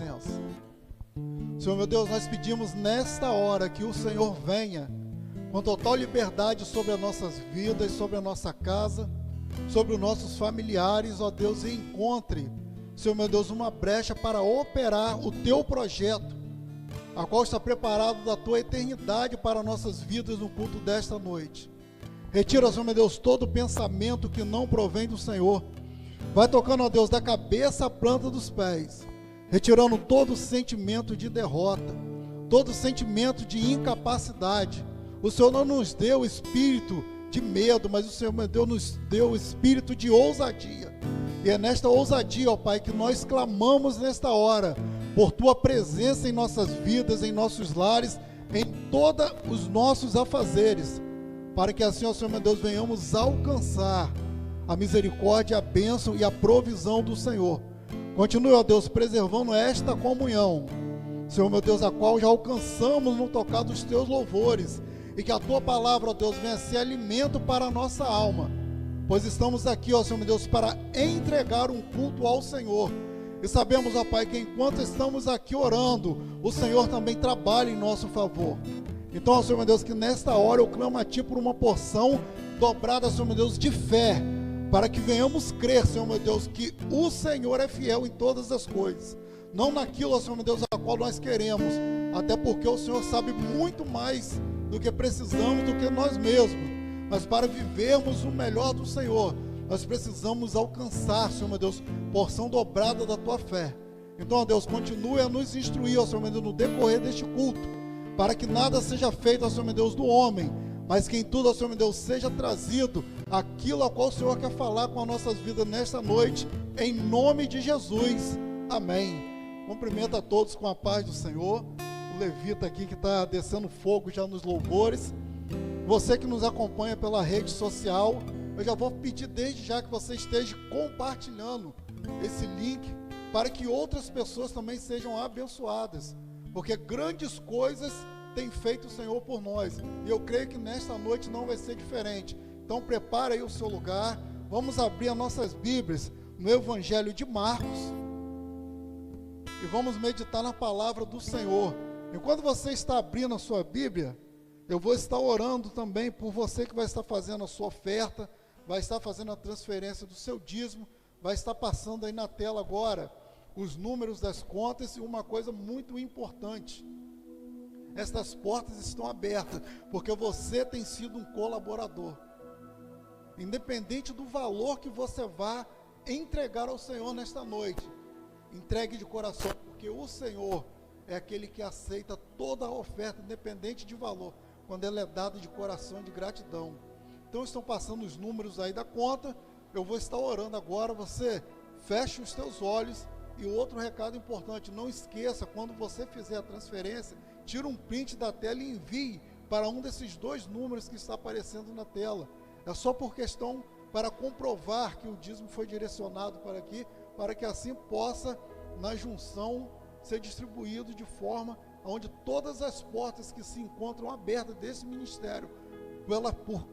presença. Senhor meu Deus, nós pedimos nesta hora que o Senhor venha com total liberdade sobre as nossas vidas, sobre a nossa casa, sobre os nossos familiares, ó Deus, e encontre, Senhor meu Deus, uma brecha para operar o teu projeto, a qual está preparado da tua eternidade para nossas vidas no culto desta noite. Retira, Senhor meu Deus, todo pensamento que não provém do Senhor. Vai tocando, ó Deus, da cabeça à planta dos pés, retirando todo sentimento de derrota, todo sentimento de incapacidade. O Senhor não nos deu espírito de medo, mas o Senhor, meu Deus, nos deu espírito de ousadia. E é nesta ousadia, ó Pai, que nós clamamos nesta hora, por Tua presença em nossas vidas, em nossos lares, em todos os nossos afazeres, para que assim, ó Senhor, meu Deus, venhamos alcançar a misericórdia, a bênção e a provisão do Senhor. Continue, ó Deus, preservando esta comunhão, Senhor meu Deus, a qual já alcançamos no tocar dos Teus louvores, e que a Tua palavra, ó Deus, venha ser alimento para a nossa alma, pois estamos aqui, ó Senhor meu Deus, para entregar um culto ao Senhor, e sabemos, ó Pai, que enquanto estamos aqui orando, o Senhor também trabalha em nosso favor. Então, ó Senhor meu Deus, que nesta hora eu clamo a Ti por uma porção dobrada, Senhor meu Deus, de fé, para que venhamos crer, Senhor meu Deus, que o Senhor é fiel em todas as coisas, não naquilo, ó Senhor meu Deus, a qual nós queremos, até porque o Senhor sabe muito mais do que precisamos, do que nós mesmos, mas para vivermos o melhor do Senhor, nós precisamos alcançar, Senhor meu Deus, porção dobrada da Tua fé. Então, ó Deus, continue a nos instruir, ó Senhor meu Deus, no decorrer deste culto, para que nada seja feito, ó Senhor meu Deus, do homem, mas que em tudo, ó Senhor meu Deus, seja trazido aquilo a qual o Senhor quer falar com as nossas vidas nesta noite, em nome de Jesus, amém. Cumprimento a todos com a paz do Senhor. O levita aqui que está descendo fogo já nos louvores. Você que nos acompanha pela rede social, eu já vou pedir desde já que você esteja compartilhando esse link, para que outras pessoas também sejam abençoadas, porque grandes coisas tem feito o Senhor por nós, e eu creio que nesta noite não vai ser diferente. Então prepare aí o seu lugar, vamos abrir as nossas Bíblias no Evangelho de Marcos, e vamos meditar na palavra do Senhor. Enquanto você está abrindo a sua Bíblia, eu vou estar orando também por você que vai estar fazendo a sua oferta, vai estar fazendo a transferência do seu dízimo, vai estar passando aí na tela agora os números das contas, e uma coisa muito importante: estas portas estão abertas, porque você tem sido um colaborador. Independente do valor que você vá entregar ao Senhor nesta noite, entregue de coração, porque o Senhor é aquele que aceita toda a oferta, independente de valor, quando ela é dada de coração, de gratidão. Então estão passando os números aí da conta, eu vou estar orando agora, você feche os teus olhos. E outro recado importante, não esqueça, quando você fizer a transferência, tira um print da tela e envie para um desses dois números que está aparecendo na tela. É só por questão para comprovar que o dízimo foi direcionado para aqui, para que assim possa, na junção, ser distribuído de forma onde todas as portas que se encontram abertas desse ministério,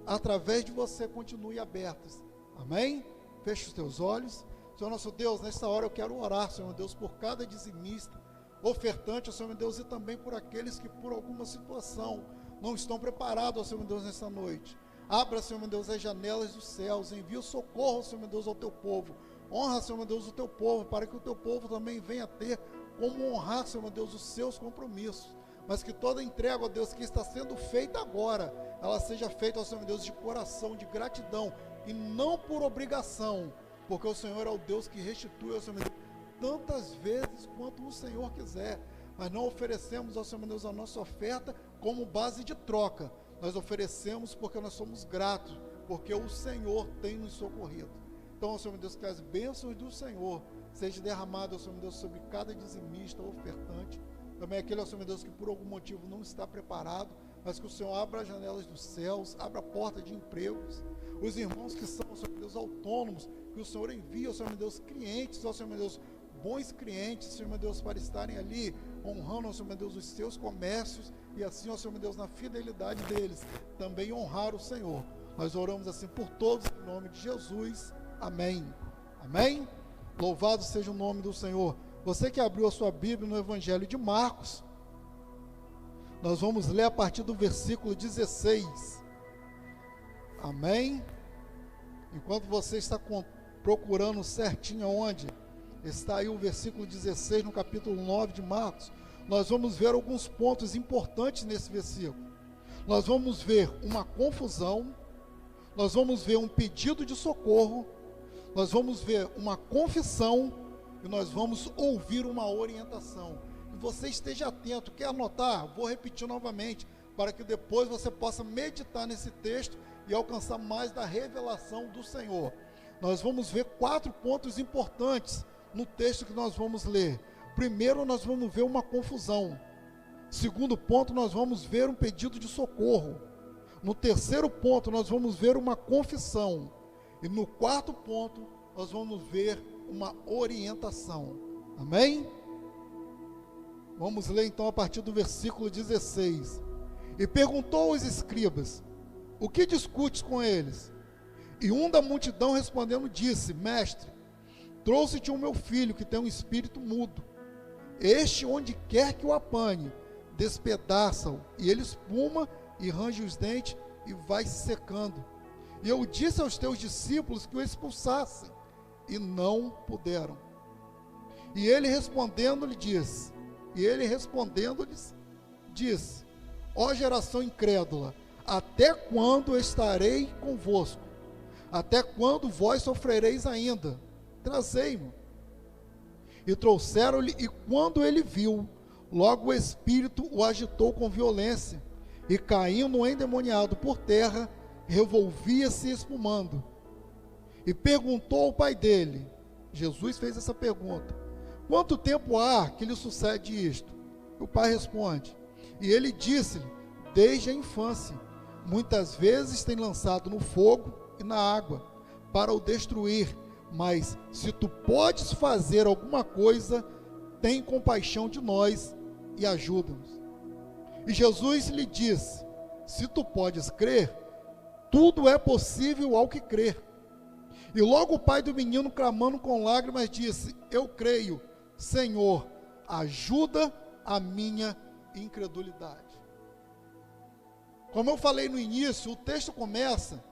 através de você, continuem abertas. Amém? Feche os teus olhos. Senhor nosso Deus, nesta hora eu quero orar, Senhor meu Deus, por cada dizimista, ofertante, Senhor meu Deus, e também por aqueles que por alguma situação não estão preparados, Senhor meu Deus, nessa noite. Abra, Senhor meu Deus, as janelas dos céus, envia o socorro, Senhor meu Deus, ao Teu povo. Honra, Senhor meu Deus, o Teu povo, para que o Teu povo também venha ter como honrar, Senhor meu Deus, os seus compromissos. Mas que toda entrega, ó Deus, que está sendo feita agora, ela seja feita, ó Senhor meu Deus, de coração, de gratidão, e não por obrigação, porque o Senhor é o Deus que restitui, ó Senhor meu Deus, tantas vezes quanto o Senhor quiser. Mas não oferecemos, ó Senhor meu Deus, a nossa oferta como base de troca. Nós oferecemos porque nós somos gratos, porque o Senhor tem nos socorrido. Então, ó Senhor meu Deus, que as bênçãos do Senhor sejam derramadas, ó Senhor meu Deus, sobre cada dizimista, ofertante. Também aquele, ó Senhor meu Deus, que por algum motivo não está preparado, mas que o Senhor abra as janelas dos céus, abra a porta de empregos. Os irmãos que são, ó Senhor meu Deus, autônomos, que o Senhor envia, ó Senhor meu Deus, clientes, ó Senhor meu Deus, bons clientes, Senhor meu Deus, para estarem ali honrando, ó Senhor meu Deus, os seus comércios, e assim, ó Senhor meu Deus, na fidelidade deles, também honrar o Senhor. Nós oramos assim por todos, em nome de Jesus, amém. Amém? Louvado seja o nome do Senhor. Você que abriu a sua Bíblia no Evangelho de Marcos, nós vamos ler a partir do versículo 16. Amém? Enquanto você está procurando certinho onde está aí o versículo 16 no capítulo 9 de Marcos, nós vamos ver alguns pontos importantes nesse versículo. Nós vamos ver uma confusão, nós vamos ver um pedido de socorro, nós vamos ver uma confissão e nós vamos ouvir uma orientação. E você esteja atento, quer anotar? Vou repetir novamente, para que depois você possa meditar nesse texto e alcançar mais da revelação do Senhor. Nós vamos ver 4 pontos importantes no texto que nós vamos ler. Primeiro, nós vamos ver uma confusão. Segundo ponto, nós vamos ver um pedido de socorro. No terceiro ponto, nós vamos ver uma confissão. E no quarto ponto, nós vamos ver uma orientação. Amém? Vamos ler então a partir do versículo 16. E perguntou aos escribas: o que discutes com eles? E um da multidão respondendo disse: mestre, trouxe-te o meu filho que tem um espírito mudo. Este, onde quer que o apanhe, despedaça-o, e ele espuma e range os dentes e vai se secando. E eu disse aos teus discípulos que o expulsassem, e não puderam. E ele respondendo-lhes disse: ó geração incrédula, até quando estarei convosco? Até quando vós sofrereis ainda? Trazei-mo. E trouxeram-lhe, e quando ele viu, logo o espírito o agitou com violência, e caindo endemoniado por terra, revolvia-se espumando. E perguntou ao pai dele, Jesus fez essa pergunta: quanto tempo há que lhe sucede isto? O pai responde, e ele disse-lhe: desde a infância, muitas vezes tem lançado no fogo e na água, para o destruir, mas se tu podes fazer alguma coisa, tem compaixão de nós e ajuda-nos. E Jesus lhe disse: se tu podes crer, tudo é possível ao que crer. E logo o pai do menino, clamando com lágrimas, disse: eu creio, Senhor, ajuda a minha incredulidade. Como eu falei no início, o texto começa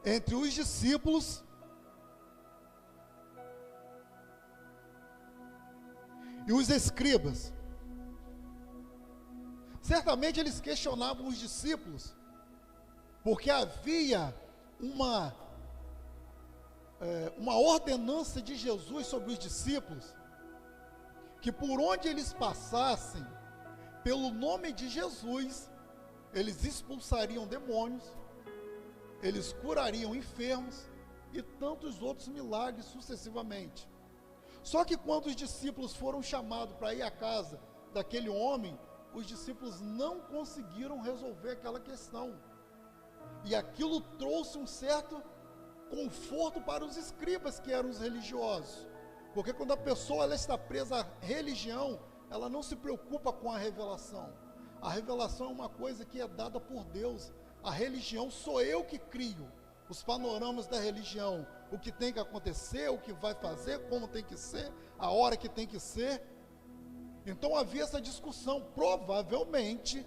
entre os discípulos e os escribas. Certamente eles questionavam os discípulos, porque havia uma ordenança de Jesus sobre os discípulos, que por onde eles passassem, pelo nome de Jesus, eles expulsariam demônios, eles curariam enfermos e tantos outros milagres sucessivamente. Só que quando os discípulos foram chamados para ir à casa daquele homem, os discípulos não conseguiram resolver aquela questão. E aquilo trouxe um certo conforto para os escribas, que eram os religiosos. Porque quando a pessoa ela está presa à religião, ela não se preocupa com a revelação. A revelação é uma coisa que é dada por Deus. A religião sou eu que crio os panoramas da religião, o que tem que acontecer, o que vai fazer, como tem que ser, a hora que tem que ser. Então havia essa discussão. Provavelmente,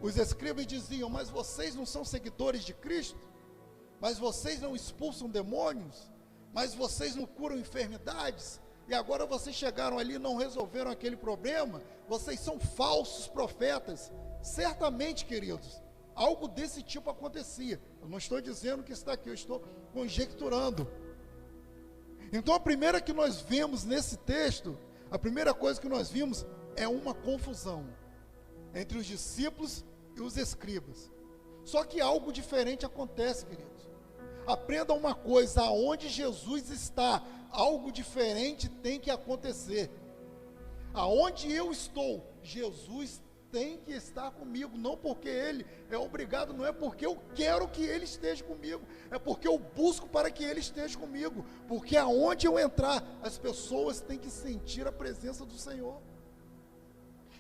os escribas diziam: mas vocês não são seguidores de Cristo? Mas vocês não expulsam demônios? Mas vocês não curam enfermidades? E agora vocês chegaram ali e não resolveram aquele problema? Vocês são falsos profetas. Certamente, queridos, algo desse tipo acontecia. Eu não estou dizendo que está aqui, eu estou conjecturando. Então a primeira que nós vemos nesse texto, a primeira coisa que nós vimos é uma confusão entre os discípulos e os escribas. Só que algo diferente acontece, queridos. Aprenda uma coisa: aonde Jesus está, algo diferente tem que acontecer. Aonde eu estou, Jesus tem que estar comigo, não porque Ele é obrigado, não é porque eu quero que Ele esteja comigo, é porque eu busco para que Ele esteja comigo, porque aonde eu entrar, as pessoas têm que sentir a presença do Senhor.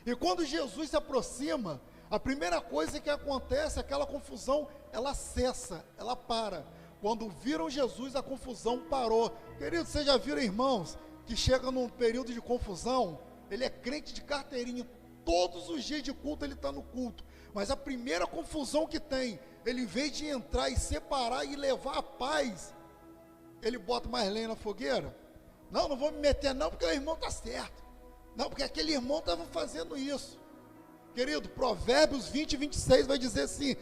E quando Jesus se aproxima, a primeira coisa que acontece, aquela confusão, ela cessa, ela para. Quando viram Jesus, a confusão parou. Queridos, vocês já viram, irmãos, que chega num período de confusão, ele é crente de carteirinha, todos os dias de culto ele está no culto, mas a primeira confusão que tem, ele em vez de entrar e separar e levar a paz, ele bota mais lenha na fogueira. Não, não vou me meter não, porque o irmão está certo. Não, porque aquele irmão estava fazendo isso. Querido, Provérbios 20, 26 vai dizer assim: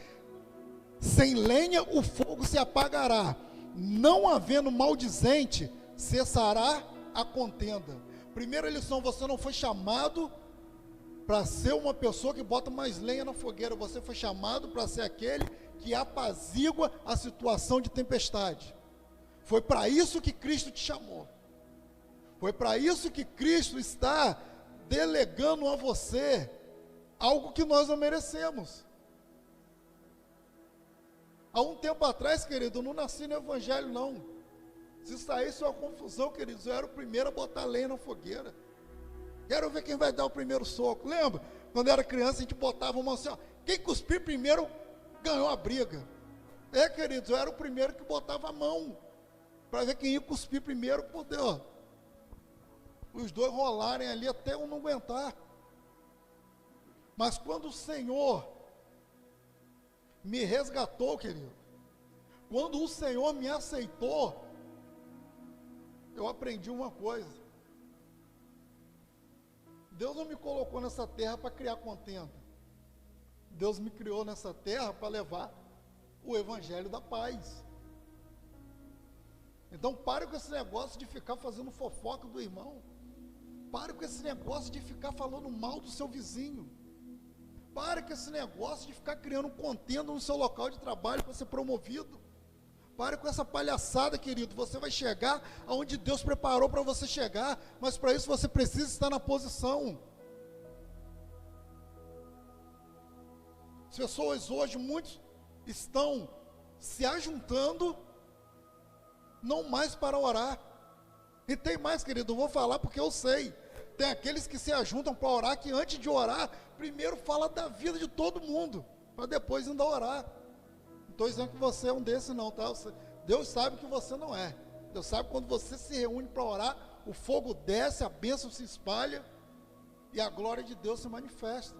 sem lenha o fogo se apagará, não havendo maldizente, cessará a contenda. Primeira lição, você não foi chamado para ser uma pessoa que bota mais lenha na fogueira, você foi chamado para ser aquele que apazigua a situação de tempestade. Foi para isso que Cristo te chamou. Foi para isso que Cristo está delegando a você algo que nós não merecemos. Há um tempo atrás, querido, eu não nasci no evangelho, não. Se saísse uma confusão, queridos, eu era o primeiro a botar lenha na fogueira. Quero ver quem vai dar o primeiro soco. Lembra? Quando eu era criança, a gente botava uma assim, ó, quem cuspir primeiro, ganhou a briga. Queridos, eu era o primeiro que botava a mão, para ver quem ia cuspir primeiro, poder, ó, os dois rolarem ali até um não aguentar. Mas quando o Senhor me resgatou, querido, quando o Senhor me aceitou, eu aprendi uma coisa: Deus não me colocou nessa terra para criar contenda. Deus me criou nessa terra para levar o evangelho da paz. Então pare com esse negócio de ficar fazendo fofoca do irmão. Pare com esse negócio de ficar falando mal do seu vizinho. Pare com esse negócio de ficar criando contenda no seu local de trabalho para ser promovido. Pare com essa palhaçada, querido. Você vai chegar aonde Deus preparou para você chegar, mas para isso você precisa estar na posição. As pessoas hoje, muitos estão se ajuntando, não mais para orar. E tem mais, querido, eu vou falar porque eu sei. Tem aqueles que se ajuntam para orar, que antes de orar, primeiro fala da vida de todo mundo, para depois ainda orar. Não estou dizendo que você é um desses não, tá? Deus sabe que você não é. Deus sabe que quando você se reúne para orar, o fogo desce, a bênção se espalha, e a glória de Deus se manifesta.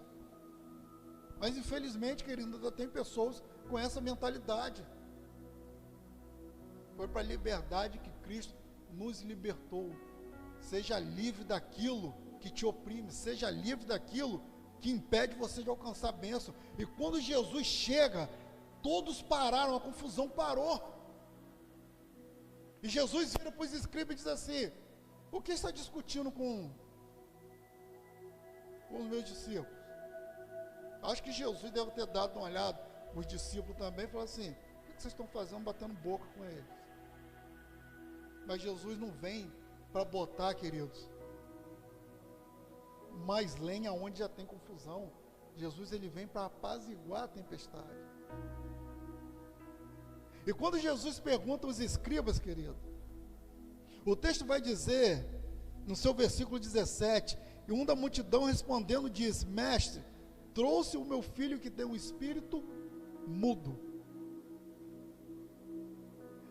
Mas infelizmente, querido, ainda tem pessoas com essa mentalidade. Foi para a liberdade que Cristo nos libertou. Seja livre daquilo que te oprime, seja livre daquilo que impede você de alcançar a bênção. E quando Jesus chega, todos pararam, a confusão parou. E Jesus vira para os escribas e diz assim: o que está discutindo com os meus discípulos? Acho que Jesus deve ter dado uma olhada, os discípulos também, e falou assim: o que vocês estão fazendo, batendo boca com eles? Mas Jesus não vem para botar, queridos, mais lenha onde já tem confusão. Jesus, ele vem para apaziguar a tempestade. E quando Jesus pergunta aos escribas, querido, o texto vai dizer, no seu versículo 17, e um da multidão respondendo diz: mestre, trouxe o meu filho que tem um espírito mudo.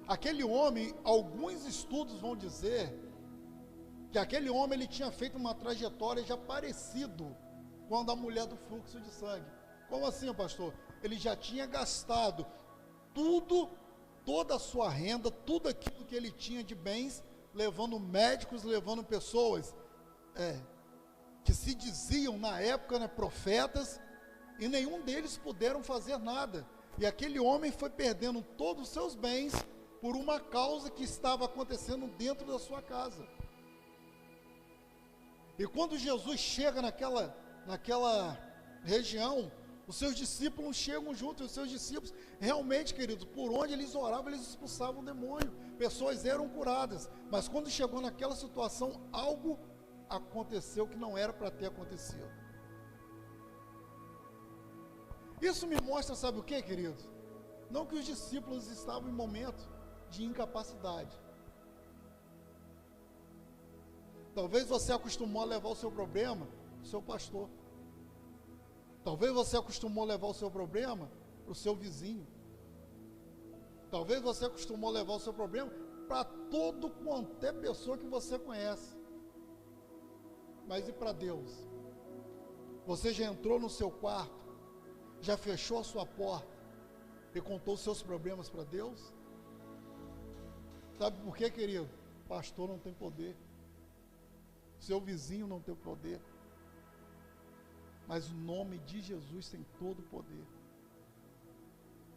Aquele homem, alguns estudos vão dizer que aquele homem, ele tinha feito uma trajetória já parecido com a da mulher do fluxo de sangue. Como assim, pastor? Ele já tinha gastado tudo, toda a sua renda, tudo aquilo que ele tinha de bens, levando médicos, levando pessoas que se diziam na época, né, profetas, e nenhum deles puderam fazer nada. E aquele homem foi perdendo todos os seus bens por uma causa que estava acontecendo dentro da sua casa. E quando Jesus chega naquela região, os seus discípulos chegam junto, e os seus discípulos, realmente, queridos, por onde eles oravam, eles expulsavam o demônio, pessoas eram curadas, mas quando chegou naquela situação, algo aconteceu que não era para ter acontecido. Isso me mostra, sabe o que, queridos? Não que os discípulos estavam em momento de incapacidade. Talvez você acostumou a levar o seu problema para o seu pastor. Talvez você acostumou a levar o seu problema para o seu vizinho. Talvez você costumou levar o seu problema para todo quanto é pessoa que você conhece. Mas e para Deus? Você já entrou no seu quarto, já fechou a sua porta e contou os seus problemas para Deus? Sabe por quê, querido? Pastor não tem poder, seu vizinho não tem poder, mas o nome de Jesus tem todo o poder.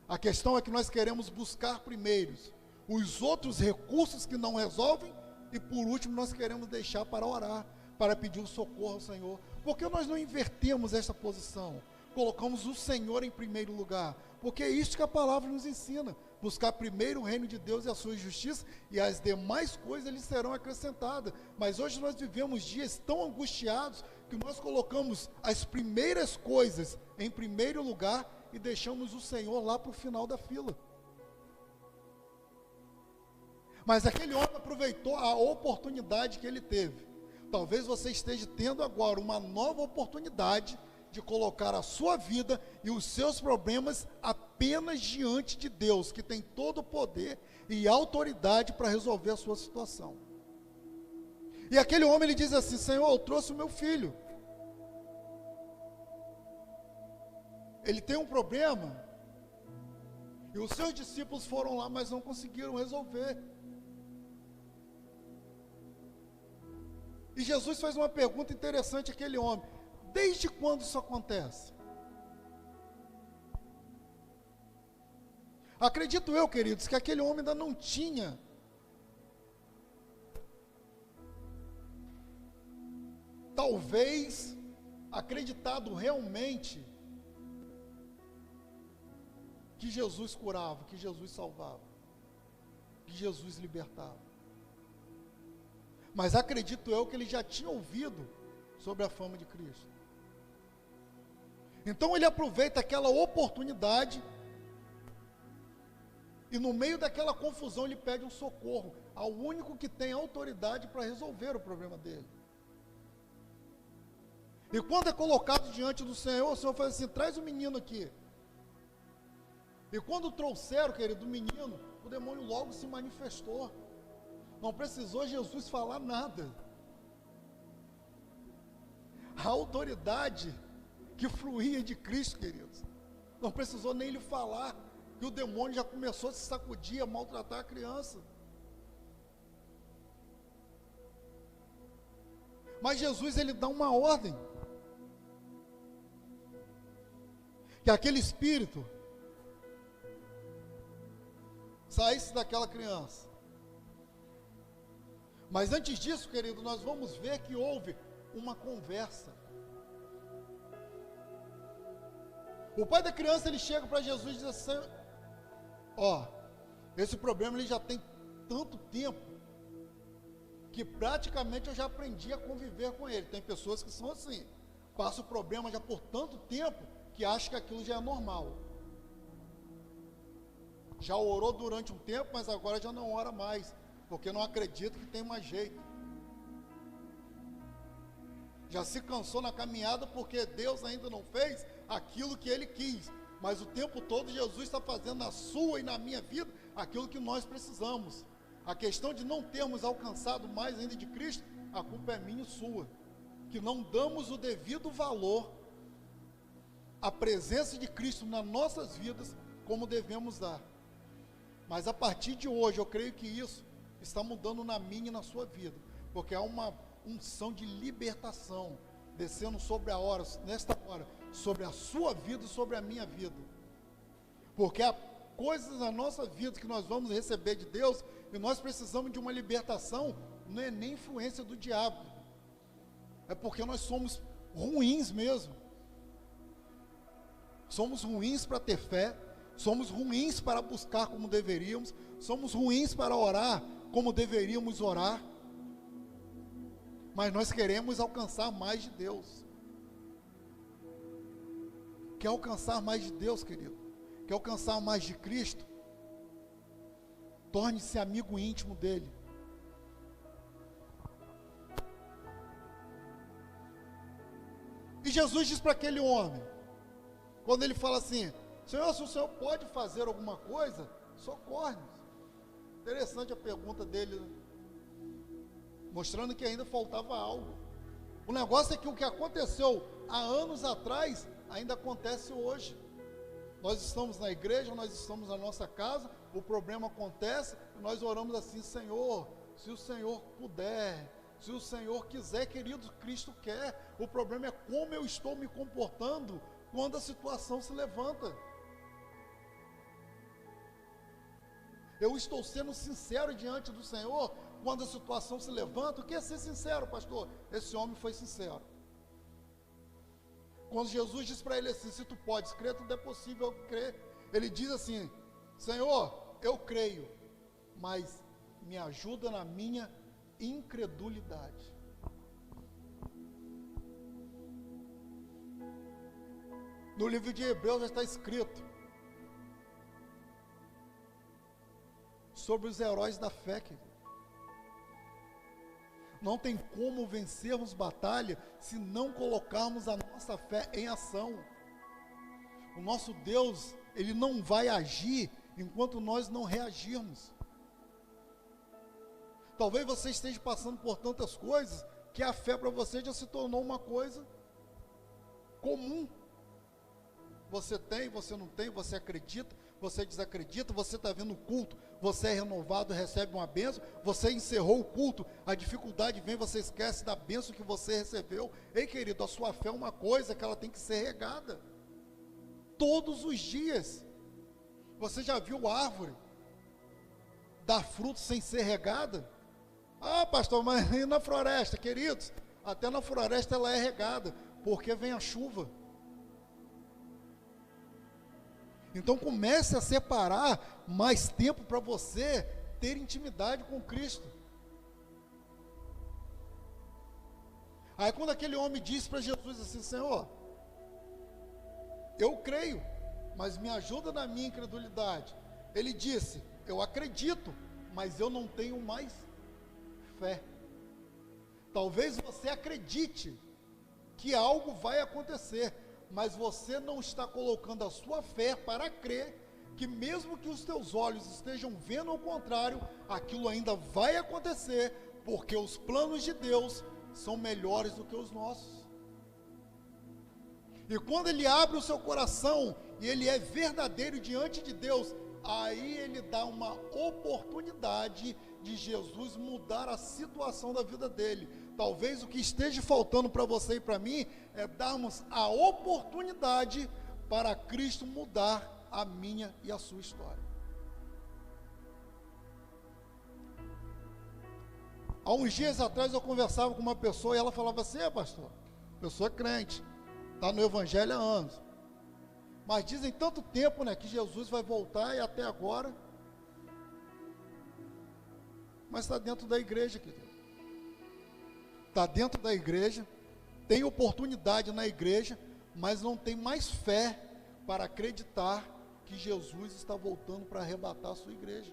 A questão é que nós queremos buscar primeiros os outros recursos que não resolvem, e por último nós queremos deixar para orar, para pedir o socorro ao Senhor. Por que nós não invertemos esta posição? Colocamos o Senhor em primeiro lugar, porque é isso que a palavra nos ensina: buscar primeiro o reino de Deus e a sua justiça, e as demais coisas lhes serão acrescentadas. Mas hoje nós vivemos dias tão angustiados, que nós colocamos as primeiras coisas em primeiro lugar, e deixamos o Senhor lá para o final da fila. Mas aquele homem aproveitou a oportunidade que ele teve. Talvez você esteja tendo agora uma nova oportunidade de colocar a sua vida e os seus problemas apenas diante de Deus, que tem todo o poder e autoridade para resolver a sua situação. E aquele homem, ele diz assim: Senhor, eu trouxe o meu filho. Ele tem um problema, e os seus discípulos foram lá, mas não conseguiram resolver. E Jesus faz uma pergunta interessante àquele homem: desde quando isso acontece? Acredito eu, queridos, que aquele homem ainda não tinha talvez acreditado realmente que Jesus curava, que Jesus salvava, que Jesus libertava. Mas acredito eu que ele já tinha ouvido sobre a fama de Cristo. Então ele aproveita aquela oportunidade, e no meio daquela confusão ele pede um socorro ao único que tem autoridade para resolver o problema dele. E quando é colocado diante do Senhor, o Senhor faz assim: traz o menino aqui. E quando trouxeram, querido, o menino, o demônio logo se manifestou. Não precisou Jesus falar nada. A autoridade que fluía de Cristo, queridos, não precisou nem lhe falar, que o demônio já começou a se sacudir, a maltratar a criança. Mas Jesus, ele dá uma ordem, que aquele espírito saísse daquela criança. Mas antes disso, querido, nós vamos ver que houve uma conversa. O pai da criança, ele chega para Jesus e diz assim: ó, esse problema ele já tem tanto tempo, que praticamente eu já aprendi a conviver com ele. Tem pessoas que são assim, passa o problema já por tanto tempo, que acha que aquilo já é normal. Já orou durante um tempo, mas agora já não ora mais, porque não acredita que tem mais jeito. Já se cansou na caminhada, porque Deus ainda não fez aquilo que Ele quis. Mas o tempo todo Jesus está fazendo na sua e na minha vida aquilo que nós precisamos. A questão de não termos alcançado mais ainda de Cristo, a culpa é minha e sua, que não damos o devido valor à presença de Cristo nas nossas vidas como devemos dar. Mas a partir de hoje, eu creio que isso está mudando na minha e na sua vida, porque há uma unção de libertação descendo sobre a hora, nesta hora, sobre a sua vida e sobre a minha vida. Porque há coisas na nossa vida que nós vamos receber de Deus, e nós precisamos de uma libertação. Não é nem influência do diabo, é porque nós somos ruins mesmo. Somos ruins para ter fé, somos ruins para buscar como deveríamos, somos ruins para orar como deveríamos orar, mas nós queremos alcançar mais de Deus. Quer alcançar mais de Deus, querido? Quer alcançar mais de Cristo? Torne-se amigo íntimo dele. E Jesus diz para aquele homem, quando ele fala assim: Senhor, se o Senhor pode fazer alguma coisa, socorre-nos. Interessante a pergunta dele, né? Mostrando que ainda faltava algo. O negócio é que o que aconteceu há anos atrás ainda acontece hoje. Nós estamos na igreja, nós estamos na nossa casa, o problema acontece, e nós oramos assim: Senhor, se o Senhor puder, se o Senhor quiser, querido, Cristo quer. O problema é como eu estou me comportando quando a situação se levanta. Eu estou sendo sincero diante do Senhor quando a situação se levanta. O que é ser sincero, pastor? Esse homem foi sincero. Quando Jesus diz para ele assim: se tu podes crer, tudo é possível crer. Ele diz assim: Senhor, eu creio, mas me ajuda na minha incredulidade. No livro de Hebreus já está escrito sobre os heróis da fé, querido. Não tem como vencermos batalha se não colocarmos a nossa fé em ação. O nosso Deus, Ele não vai agir enquanto nós não reagirmos. Talvez você esteja passando por tantas coisas que a fé para você já se tornou uma coisa comum. Você tem, você não tem, você acredita, você desacredita, você está vendo o culto, você é renovado, recebe uma bênção, você encerrou o culto, a dificuldade vem, você esquece da bênção que você recebeu. Ei, querido, a sua fé é uma coisa que ela tem que ser regada todos os dias. Você já viu árvore dar fruto sem ser regada? Ah, pastor, mas e na floresta? Queridos, até na floresta ela é regada, porque vem a chuva. Então comece a separar mais tempo para você ter intimidade com Cristo. Aí quando aquele homem disse para Jesus assim: Senhor, eu creio, mas me ajuda na minha incredulidade. Ele disse: eu acredito, mas eu não tenho mais fé. Talvez você acredite que algo vai acontecer, mas você não está colocando a sua fé para crer que mesmo que os teus olhos estejam vendo o contrário, aquilo ainda vai acontecer, porque os planos de Deus são melhores do que os nossos. E quando ele abre o seu coração e ele é verdadeiro diante de Deus, aí ele dá uma oportunidade de Jesus mudar a situação da vida dele. Talvez o que esteja faltando para você e para mim é darmos a oportunidade para Cristo mudar a minha e a sua história. Há uns dias atrás eu conversava com uma pessoa e ela falava assim: pastor, pessoa crente, está no evangelho há anos, mas dizem tanto tempo, né, que Jesus vai voltar e até agora, mas está dentro da igreja, querido. Está dentro da igreja, tem oportunidade na igreja, mas não tem mais fé para acreditar que Jesus está voltando para arrebatar a sua igreja.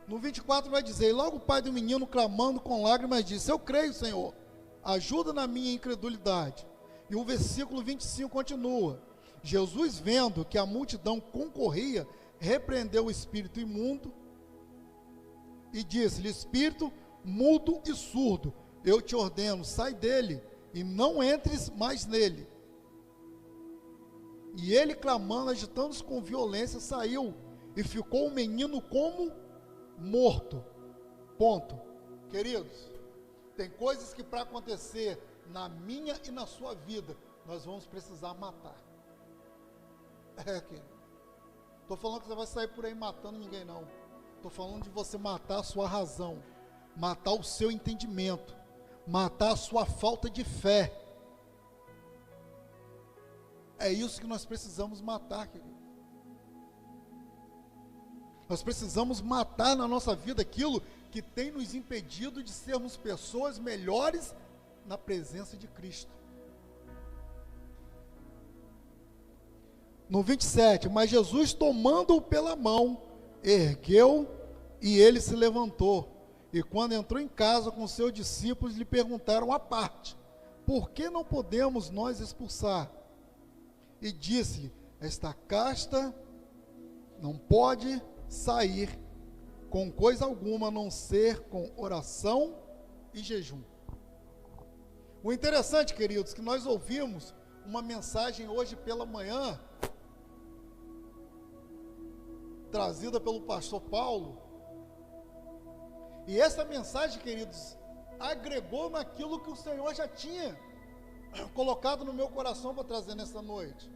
No 24 vai dizer: e logo o pai do menino, clamando com lágrimas, disse: eu creio, Senhor, ajuda na minha incredulidade. E o versículo 25 continua: Jesus, vendo que a multidão concorria, repreendeu o espírito imundo e disse-lhe: espírito mudo e surdo, eu te ordeno, sai dele e não entres mais nele. E ele, clamando, agitando-se com violência, saiu, e ficou o menino como morto. Ponto. Queridos, tem coisas que para acontecer na minha e na sua vida, nós vamos precisar matar. Querido, estou falando que você vai sair por aí matando ninguém, não. Estou falando de você matar a sua razão, matar o seu entendimento, matar a sua falta de fé. É isso que nós precisamos matar, querido. Nós precisamos matar na nossa vida aquilo que tem nos impedido de sermos pessoas melhores na presença de Cristo. No 27, mas Jesus, tomando-o pela mão, ergueu e ele se levantou. E quando entrou em casa com seus discípulos, lhe perguntaram à parte: por que não podemos nós expulsar? E disse: esta casta não pode sair com coisa alguma, a não ser com oração e jejum. O interessante, queridos, que nós ouvimos uma mensagem hoje pela manhã, trazida pelo pastor Paulo, e essa mensagem, queridos, agregou naquilo que o Senhor já tinha colocado no meu coração para trazer nessa noite.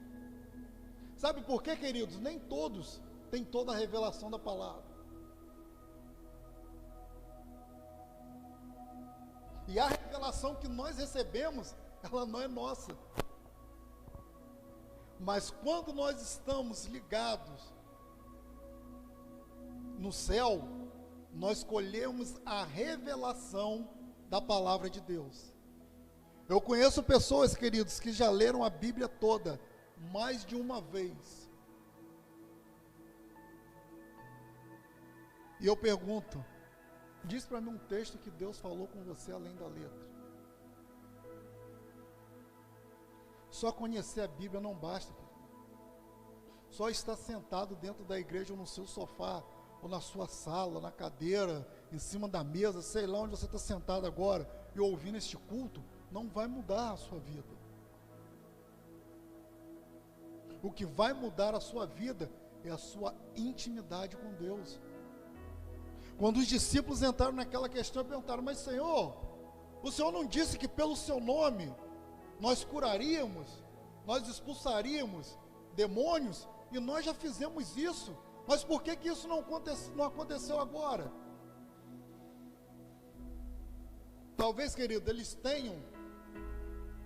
Sabe por quê, queridos? Nem todos têm toda a revelação da palavra. E a revelação que nós recebemos, ela não é nossa. Mas quando nós estamos ligados no céu, nós colhemos a revelação da palavra de Deus. Eu conheço pessoas, queridos, que já leram a Bíblia toda, mais de uma vez. E eu pergunto: diz para mim um texto que Deus falou com você além da letra. Só conhecer a Bíblia não basta. Só estar sentado dentro da igreja ou no seu sofá, ou na sua sala, na cadeira, em cima da mesa, sei lá onde você está sentado agora, e ouvindo este culto, não vai mudar a sua vida. O que vai mudar a sua vida é a sua intimidade com Deus. Quando os discípulos entraram naquela questão e perguntaram: mas Senhor, o Senhor não disse que pelo seu nome nós curaríamos, nós expulsaríamos demônios, e nós já fizemos isso, mas por que isso não aconteceu agora? Talvez, querido, eles tenham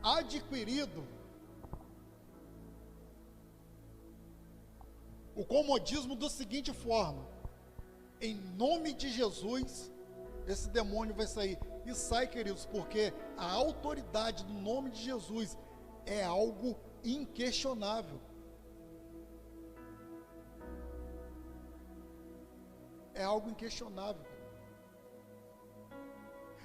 adquirido o comodismo da seguinte forma: em nome de Jesus, esse demônio vai sair. E sai, queridos, porque a autoridade do nome de Jesus é algo inquestionável. É algo inquestionável.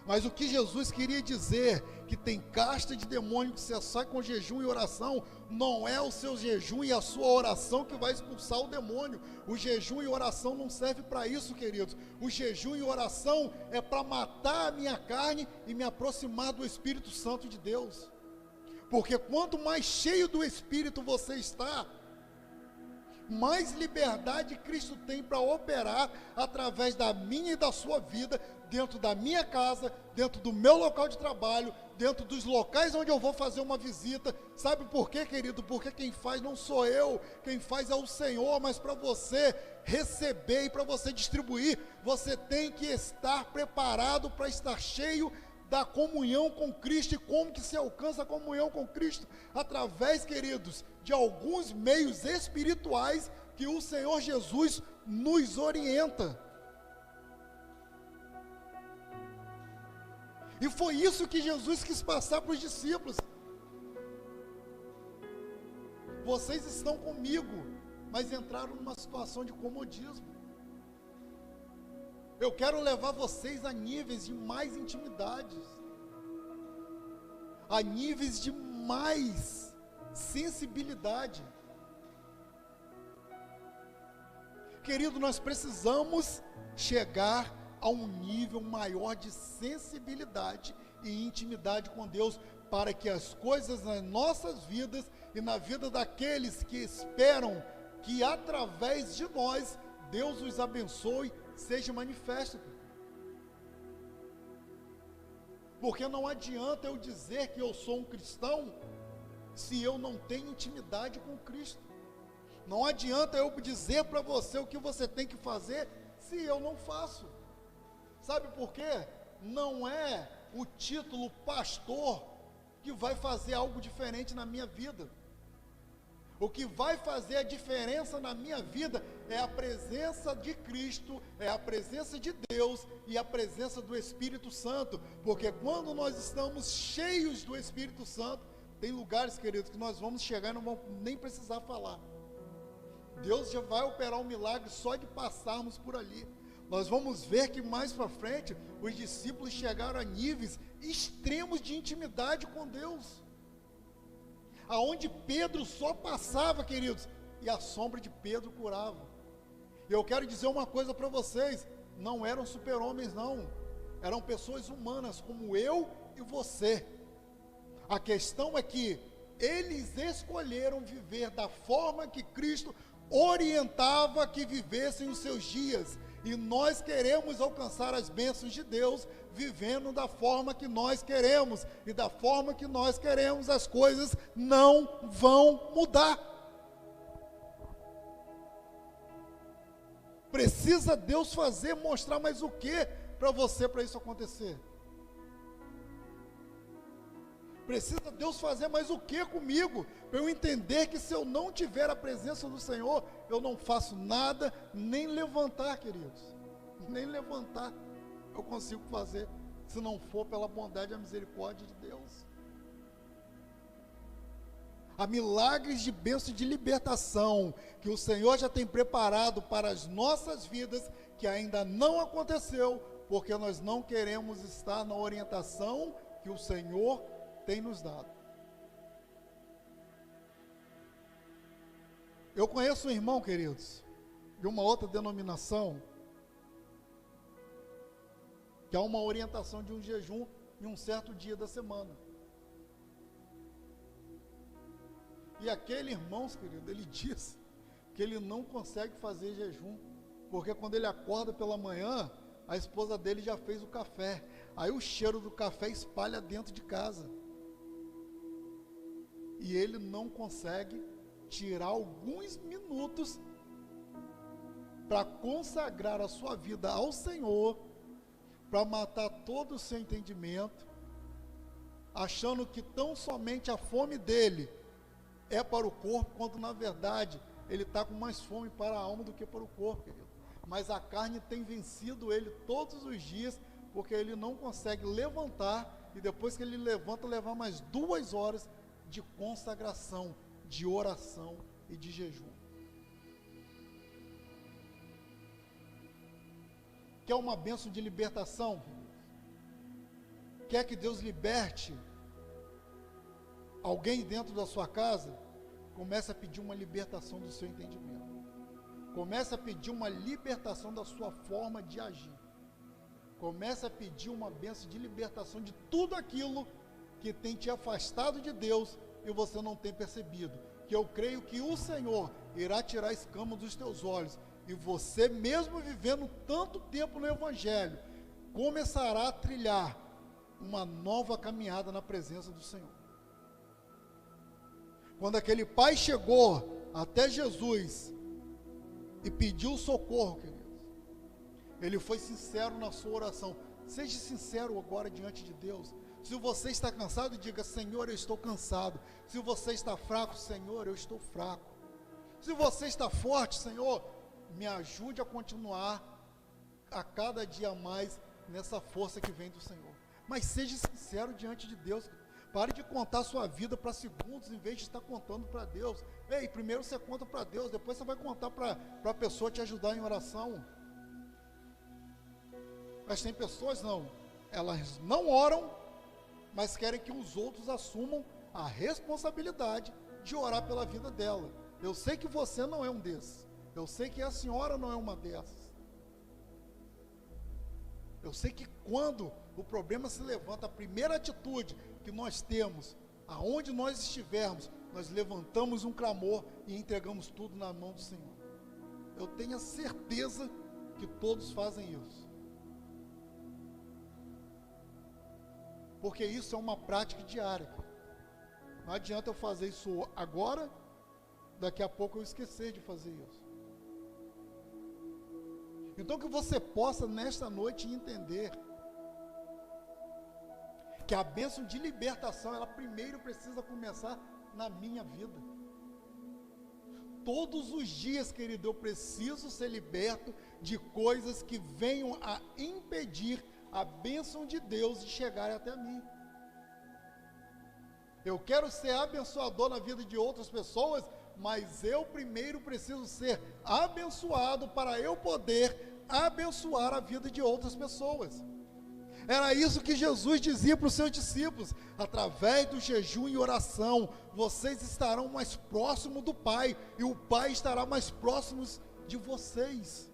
Mas o que Jesus queria dizer, que tem casta de demônio que você sai com jejum e oração, não é o seu jejum e a sua oração que vai expulsar o demônio. O jejum e oração não serve para isso, queridos. O jejum e oração é para matar a minha carne e me aproximar do Espírito Santo de Deus. Porque quanto mais cheio do Espírito você está, mais liberdade Cristo tem para operar através da minha e da sua vida, dentro da minha casa, dentro do meu local de trabalho, dentro dos locais onde eu vou fazer uma visita. Sabe por quê, querido? Porque quem faz não sou eu, quem faz é o Senhor. Mas para você receber e para você distribuir, você tem que estar preparado para estar cheio da comunhão com Cristo. E como que se alcança a comunhão com Cristo? Através, queridos, de alguns meios espirituais que o Senhor Jesus nos orienta. E foi isso que Jesus quis passar para os discípulos. Vocês estão comigo, mas entraram numa situação de comodismo. Eu quero levar vocês a níveis de mais intimidades, a níveis de mais sensibilidade. Querido, nós precisamos chegar a um nível maior de sensibilidade e intimidade com Deus, para que as coisas nas nossas vidas e na vida daqueles que esperam que através de nós Deus os abençoe, seja manifesto. Porque não adianta eu dizer que eu sou um cristão se eu não tenho intimidade com Cristo. Não adianta eu dizer para você o que você tem que fazer se eu não faço. Sabe por quê? Não é o título pastor que vai fazer algo diferente na minha vida. O que vai fazer a diferença na minha vida é a presença de Cristo, é a presença de Deus e a presença do Espírito Santo. Porque quando nós estamos cheios do Espírito Santo, tem lugares, queridos, que nós vamos chegar e não vamos nem precisar falar. Deus já vai operar um milagre só de passarmos por ali. Nós vamos ver que mais para frente, os discípulos chegaram a níveis extremos de intimidade com Deus, aonde Pedro só passava, queridos, e a sombra de Pedro curava. E eu quero dizer uma coisa para vocês: não eram super-homens, não, eram pessoas humanas como eu e você. A questão é que eles escolheram viver da forma que Cristo orientava que vivessem os seus dias, e nós queremos alcançar as bênçãos de Deus vivendo da forma que nós queremos, e da forma que nós queremos as coisas não vão mudar. Precisa Deus fazer, mostrar mais o que para você para isso acontecer? Precisa Deus fazer mais o que comigo, para eu entender que se eu não tiver a presença do Senhor, eu não faço nada, nem levantar, queridos, nem levantar eu consigo fazer, se não for pela bondade e a misericórdia de Deus. Há milagres de bênção e de libertação, que o Senhor já tem preparado para as nossas vidas, que ainda não aconteceu, porque nós não queremos estar na orientação que o Senhor tem nos dado. Eu conheço um irmão, queridos, de uma outra denominação, que há uma orientação de um jejum em um certo dia da semana. E aquele irmão, querido, ele diz que ele não consegue fazer jejum, porque quando ele acorda pela manhã, a esposa dele já fez o café, aí o cheiro do café espalha dentro de casa, e ele não consegue tirar alguns minutos para consagrar a sua vida ao Senhor, para matar todo o seu entendimento, achando que tão somente a fome dele é para o corpo, quando na verdade ele está com mais fome para a alma do que para o corpo, querido. Mas a carne tem vencido ele todos os dias, porque ele não consegue levantar, e depois que ele levanta, levar mais 2 horas de consagração, de oração e de jejum. Quer uma bênção de libertação? Quer que Deus liberte alguém dentro da sua casa? Comece a pedir uma libertação do seu entendimento. Comece a pedir uma libertação da sua forma de agir. Comece a pedir uma bênção de libertação de tudo aquilo que tem te afastado de Deus e você não tem percebido. Que eu creio que o Senhor irá tirar a escama dos teus olhos, e você, mesmo vivendo tanto tempo no Evangelho, começará a trilhar uma nova caminhada na presença do Senhor. Quando aquele pai chegou até Jesus e pediu socorro, queridos, ele foi sincero na sua oração. Seja sincero agora diante de Deus. Se você está cansado, diga: Senhor, eu estou cansado. Se você está fraco, Senhor, eu estou fraco. Se você está forte, Senhor, me ajude a continuar a cada dia mais nessa força que vem do Senhor. Mas seja sincero diante de Deus. Pare de contar a sua vida para segundos, em vez de estar contando para Deus. Ei, primeiro você conta para Deus, depois você vai contar para a pessoa te ajudar em oração. Mas tem pessoas, não, elas não oram, mas querem que os outros assumam a responsabilidade de orar pela vida dela. Eu sei que você não é um desses. Eu sei que a senhora não é uma dessas. Eu sei que quando o problema se levanta, a primeira atitude que nós temos, aonde nós estivermos, nós levantamos um clamor e entregamos tudo na mão do Senhor. Eu tenho a certeza que todos fazem isso. Porque isso é uma prática diária. Não adianta eu fazer isso agora, daqui a pouco eu esquecer de fazer isso. Então que você possa nesta noite entender que a bênção de libertação, ela primeiro precisa começar na minha vida. Todos os dias, querido, eu preciso ser liberto de coisas que venham a impedir a bênção de Deus de chegar até mim. Eu quero ser abençoador na vida de outras pessoas, mas eu primeiro preciso ser abençoado para eu poder abençoar a vida de outras pessoas. Era isso que Jesus dizia para os seus discípulos: através do jejum e oração, vocês estarão mais próximos do Pai, e o Pai estará mais próximo de vocês.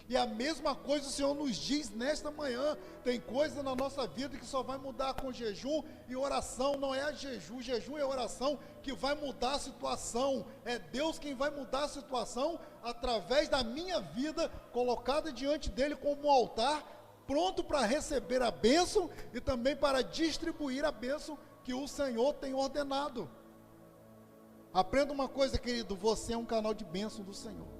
E a mesma coisa o Senhor nos diz nesta manhã. Tem coisa na nossa vida que só vai mudar com jejum e oração. Não é jejum e oração que vai mudar a situação. É Deus quem vai mudar a situação através da minha vida, colocada diante dele como um altar, pronto para receber a bênção e também para distribuir a bênção que o Senhor tem ordenado. Aprenda uma coisa, querido: você é um canal de bênção do Senhor.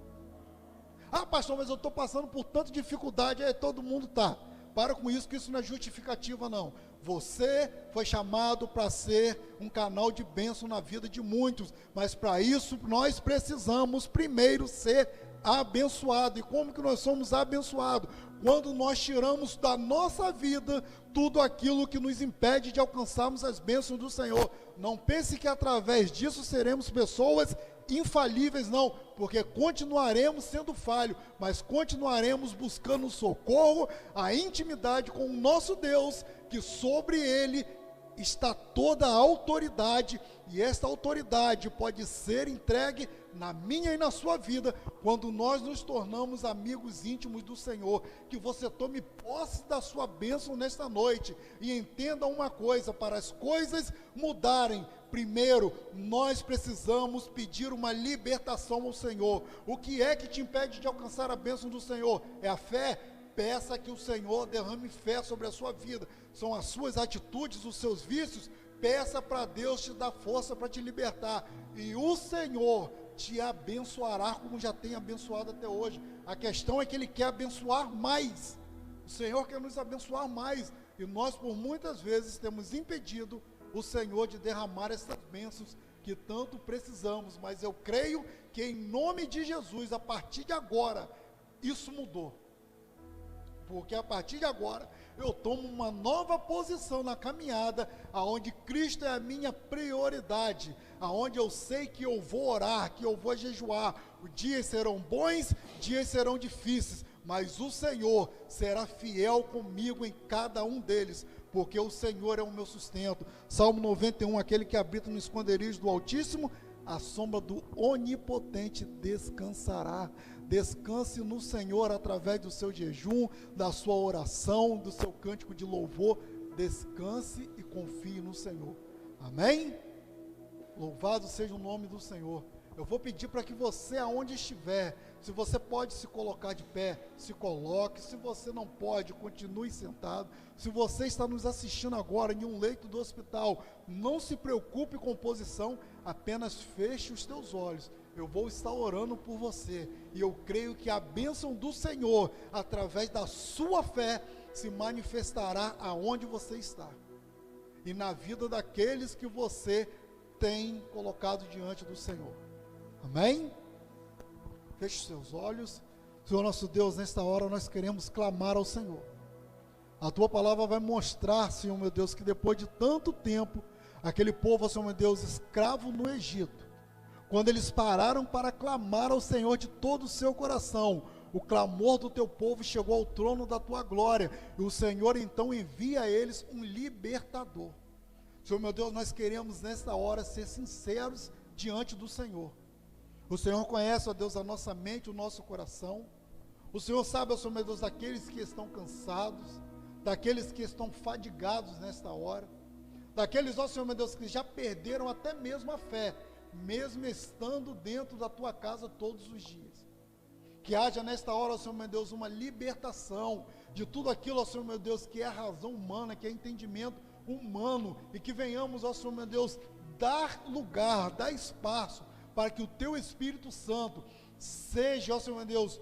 Ah, pastor, mas eu estou passando por tanta dificuldade. Todo mundo está. Para com isso, que isso não é justificativa, não. Você foi chamado para ser um canal de bênção na vida de muitos, mas para isso nós precisamos primeiro ser abençoado. E como que nós somos abençoados? Quando nós tiramos da nossa vida tudo aquilo que nos impede de alcançarmos as bênçãos do Senhor. Não pense que através disso seremos pessoas infalíveis, não, porque continuaremos sendo falhos, mas continuaremos buscando socorro, a intimidade com o nosso Deus, que sobre ele está toda a autoridade, e esta autoridade pode ser entregue na minha e na sua vida, quando nós nos tornamos amigos íntimos do Senhor. Que você tome posse da sua bênção nesta noite, e entenda uma coisa: para as coisas mudarem, primeiro, nós precisamos pedir uma libertação ao Senhor. O que é que te impede de alcançar a bênção do Senhor? É a fé? Peça que o Senhor derrame fé sobre a sua vida. São as suas atitudes, os seus vícios? Peça para Deus te dar força para te libertar, e o Senhor te abençoará como já tem abençoado até hoje. A questão é que Ele quer abençoar mais. O Senhor quer nos abençoar mais, e nós por muitas vezes temos impedido o Senhor de derramar essas bênçãos que tanto precisamos. Mas eu creio que em nome de Jesus, a partir de agora, isso mudou. Porque a partir de agora, eu tomo uma nova posição na caminhada, aonde Cristo é a minha prioridade, aonde eu sei que eu vou orar, que eu vou jejuar. Os dias serão bons, dias serão difíceis, mas o Senhor será fiel comigo em cada um deles, porque o Senhor é o meu sustento. Salmo 91, aquele que habita no esconderijo do Altíssimo, à sombra do Onipotente descansará. Descanse no Senhor através do seu jejum, da sua oração, do seu cântico de louvor. Descanse e confie no Senhor. Amém? Louvado seja o nome do Senhor. Eu vou pedir para que você, aonde estiver, se você pode se colocar de pé, se coloque. Se você não pode, continue sentado. Se você está nos assistindo agora em um leito do hospital, não se preocupe com posição, apenas feche os teus olhos. Eu vou estar orando por você, e eu creio que a bênção do Senhor, através da sua fé, se manifestará aonde você está, e na vida daqueles que você tem colocado diante do Senhor. Amém? Feche os seus olhos. Senhor nosso Deus, nesta hora nós queremos clamar ao Senhor. A tua palavra vai mostrar, Senhor meu Deus, que depois de tanto tempo, aquele povo, Senhor meu Deus, escravo no Egito, quando eles pararam para clamar ao Senhor de todo o seu coração, o clamor do teu povo chegou ao trono da tua glória, e o Senhor então envia a eles um libertador. Senhor meu Deus, nós queremos nesta hora ser sinceros diante do Senhor. O Senhor conhece, ó Deus, a nossa mente, o nosso coração. O Senhor sabe, ó Senhor meu Deus, daqueles que estão cansados, daqueles que estão fadigados nesta hora, daqueles, ó Senhor meu Deus, que já perderam até mesmo a fé, mesmo estando dentro da tua casa todos os dias. Que haja nesta hora, ó Senhor meu Deus, uma libertação de tudo aquilo, ó Senhor meu Deus, que é a razão humana, que é entendimento humano, e que venhamos, ó Senhor meu Deus, dar lugar, dar espaço, para que o teu Espírito Santo seja, ó Senhor meu Deus,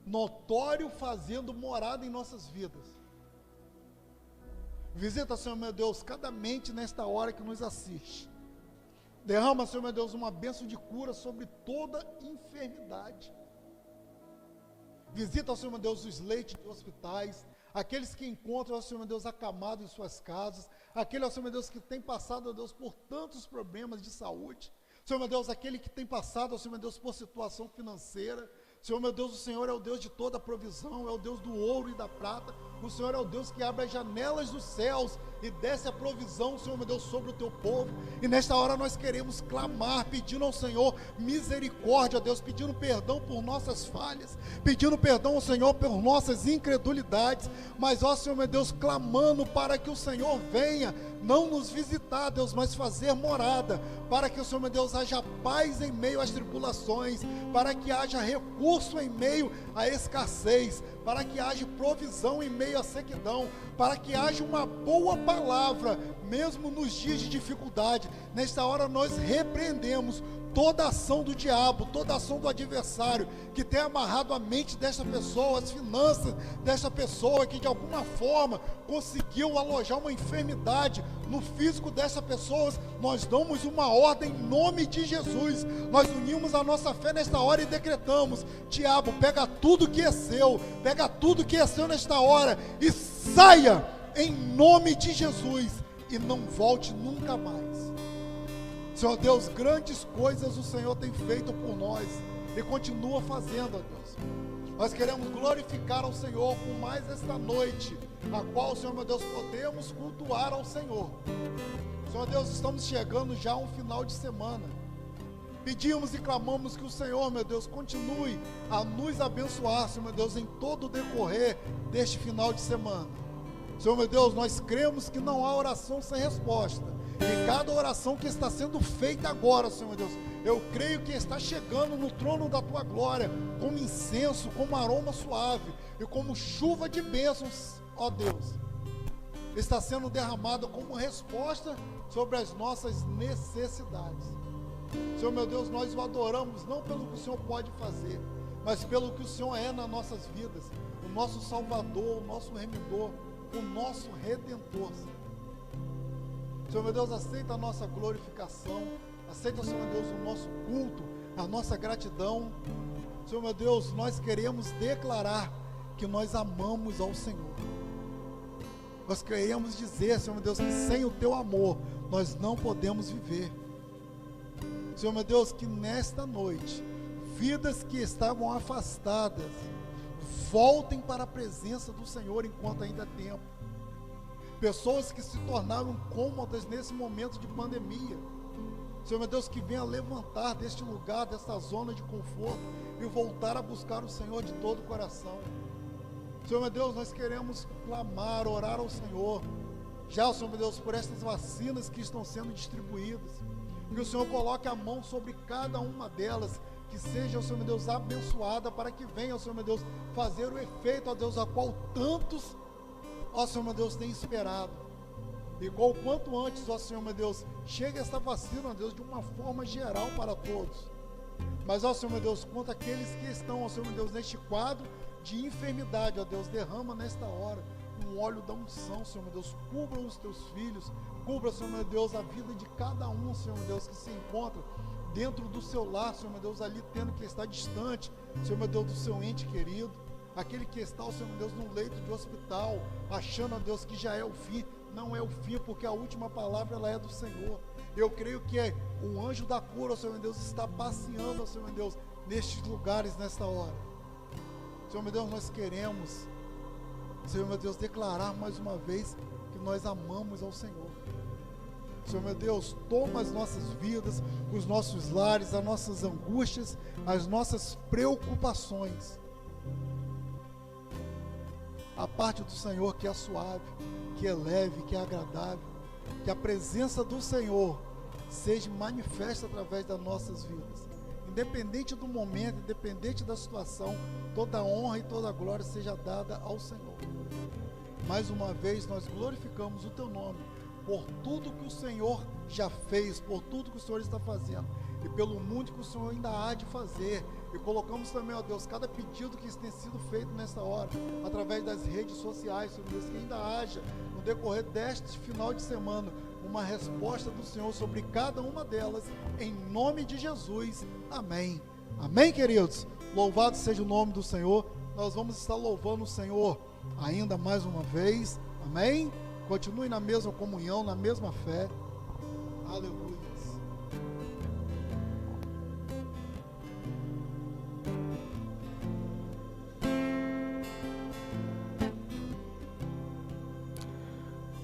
notório, fazendo morada em nossas vidas. Visita, Senhor meu Deus, cada mente nesta hora que nos assiste. Derrama, Senhor meu Deus, uma bênção de cura sobre toda enfermidade. Visita, Senhor meu Deus, os leitos de hospitais, aqueles que encontram, Senhor meu Deus, acamados em suas casas, aqueles, Senhor meu Deus, que tem passado, Deus, por tantos problemas de saúde. Senhor meu Deus, aquele que tem passado, Senhor meu Deus, por situação financeira. Senhor meu Deus, o Senhor é o Deus de toda provisão, é o Deus do ouro e da prata. O Senhor é o Deus que abre as janelas dos céus e desce a provisão, Senhor meu Deus, sobre o teu povo. E nesta hora nós queremos clamar, pedindo ao Senhor misericórdia, Deus, pedindo perdão por nossas falhas, pedindo perdão ao Senhor por nossas incredulidades, mas ó Senhor meu Deus, clamando para que o Senhor venha, não nos visitar, Deus, mas fazer morada, para que o Senhor meu Deus haja paz em meio às tribulações, para que haja recurso em meio à escassez, para que haja provisão em meio à sequidão, para que haja uma boa palavra, mesmo nos dias de dificuldade. Nesta hora nós repreendemos toda ação do diabo, toda ação do adversário, que tem amarrado a mente desta pessoa, as finanças desta pessoa, que de alguma forma conseguiu alojar uma enfermidade no físico dessa pessoa. Nós damos uma ordem em nome de Jesus, nós unimos a nossa fé nesta hora e decretamos: diabo, pega tudo que é seu, pega tudo que é seu nesta hora e saia em nome de Jesus e não volte nunca mais. Senhor Deus, grandes coisas o Senhor tem feito por nós e continua fazendo, ó Deus. Nós queremos glorificar ao Senhor por mais esta noite, a qual, Senhor meu Deus, podemos cultuar ao Senhor. Senhor Deus, estamos chegando já a um final de semana. Pedimos e clamamos que o Senhor, meu Deus, continue a nos abençoar, Senhor meu Deus, em todo o decorrer deste final de semana. Senhor meu Deus, nós cremos que não há oração sem resposta. E cada oração que está sendo feita agora, Senhor Deus, eu creio que está chegando no trono da Tua glória, como incenso, como aroma suave, e como chuva de bênçãos, ó Deus, está sendo derramada como resposta sobre as nossas necessidades. Senhor meu Deus, nós o adoramos, não pelo que o Senhor pode fazer, mas pelo que o Senhor é nas nossas vidas, o nosso Salvador, o nosso Remidor, o nosso Redentor. Senhor meu Deus, aceita a nossa glorificação, aceita, Senhor meu Deus, o nosso culto, a nossa gratidão. Senhor meu Deus, nós queremos declarar que nós amamos ao Senhor. Nós queremos dizer, Senhor meu Deus, que sem o Teu amor nós não podemos viver. Senhor meu Deus, que nesta noite, vidas que estavam afastadas, voltem para a presença do Senhor enquanto ainda é tempo. Pessoas que se tornaram cômodas nesse momento de pandemia, Senhor meu Deus, que venha levantar deste lugar, desta zona de conforto e voltar a buscar o Senhor de todo o coração. Senhor meu Deus, nós queremos clamar, orar ao Senhor, já, Senhor meu Deus, por estas vacinas que estão sendo distribuídas, que o Senhor coloque a mão sobre cada uma delas, que seja, Senhor meu Deus, abençoada, para que venha, Senhor meu Deus, fazer o efeito, ó Deus, a qual tantos, ó Senhor meu Deus, tem esperado. E quanto antes, ó Senhor meu Deus, chega esta vacina, ó Deus, de uma forma geral para todos. Mas, ó Senhor meu Deus, quanto aqueles que estão, ó Senhor meu Deus, neste quadro de enfermidade, ó Deus, derrama nesta hora um óleo da unção, Senhor meu Deus, cubra os teus filhos, cubra, Senhor meu Deus, a vida de cada um, Senhor meu Deus, que se encontra dentro do seu lar, Senhor meu Deus, ali tendo que estar distante, Senhor meu Deus, do seu ente querido. Aquele que está, Senhor meu Deus, num leito de hospital, achando, ó Deus, que já é o fim. Não é o fim, porque a última palavra ela é do Senhor. Eu creio que o anjo da cura, Senhor meu Deus, está passeando, Senhor meu Deus, nestes lugares, nesta hora. Senhor meu Deus, nós queremos, Senhor meu Deus, declarar mais uma vez que nós amamos ao Senhor. Senhor meu Deus, toma as nossas vidas, os nossos lares, as nossas angústias, as nossas preocupações. A parte do Senhor que é suave, que é leve, que é agradável, que a presença do Senhor seja manifesta através das nossas vidas. Independente do momento, independente da situação, toda a honra e toda a glória seja dada ao Senhor. Mais uma vez nós glorificamos o Teu nome, por tudo que o Senhor já fez, por tudo que o Senhor está fazendo, e pelo muito que o Senhor ainda há de fazer. E colocamos também, ó Deus, cada pedido que tem sido feito nesta hora, através das redes sociais, Senhor Deus, que ainda haja, no decorrer deste final de semana, uma resposta do Senhor sobre cada uma delas, em nome de Jesus, amém. Amém, queridos? Louvado seja o nome do Senhor. Nós vamos estar louvando o Senhor ainda mais uma vez, amém? Continue na mesma comunhão, na mesma fé. Aleluia.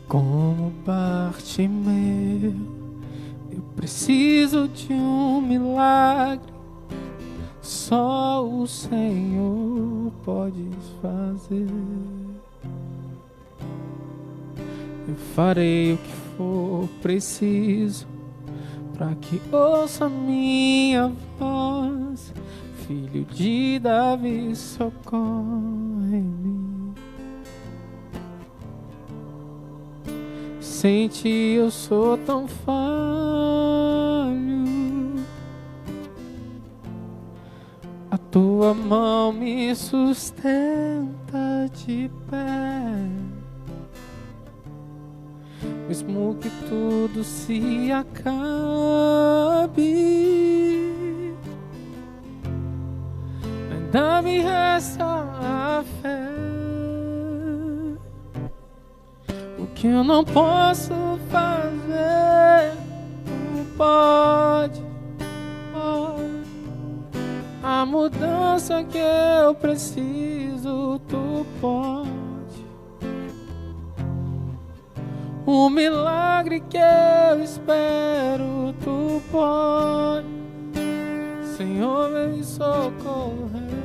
Como Bartimeu, eu preciso de um milagre. Só o Senhor pode fazer. Eu farei o que for preciso para que ouça minha voz. Filho de Davi, socorre-me. Sem ti eu sou tão falho. A tua mão me sustenta de pé. Mesmo que tudo se acabe, ainda me resta a fé. O que eu não posso fazer, tu pode. A mudança que eu preciso, tu pode. O milagre que eu espero, tu pode. Senhor, vem me socorrer.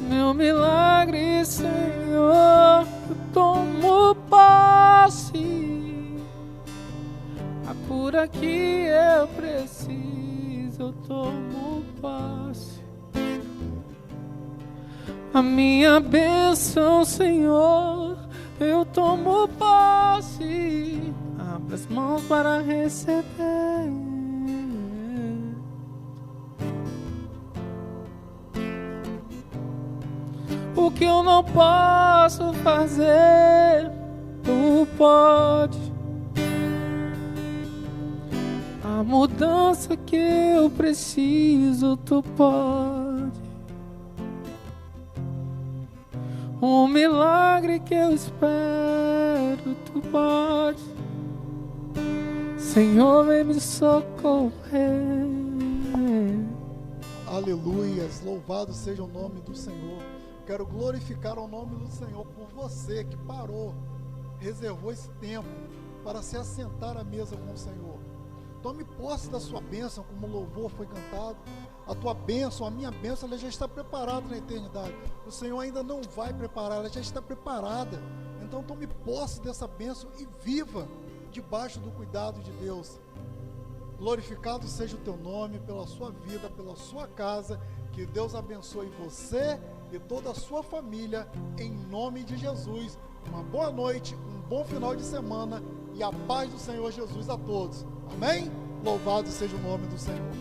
Meu milagre, Senhor, eu tomo posse. A cura que eu preciso, eu tomo posse. A minha bênção, Senhor, eu tomo posse. Abra as mãos para receber. O que eu não posso fazer, tu pode. A mudança que eu preciso, tu pode. O milagre que eu espero, tu pode. Senhor, vem me socorrer. Aleluias, louvado seja o nome do Senhor. Quero glorificar o nome do Senhor por você que parou, reservou esse tempo para se assentar à mesa com o Senhor. Tome posse da sua bênção, como o louvor foi cantado. A tua bênção, a minha bênção, ela já está preparada na eternidade. O Senhor ainda não vai preparar, ela já está preparada. Então tome posse dessa bênção e viva debaixo do cuidado de Deus. Glorificado seja o teu nome pela sua vida, pela sua casa. Que Deus abençoe você e toda a sua família, em nome de Jesus. Uma boa noite, um bom final de semana e a paz do Senhor Jesus a todos. Amém? Louvado seja o nome do Senhor.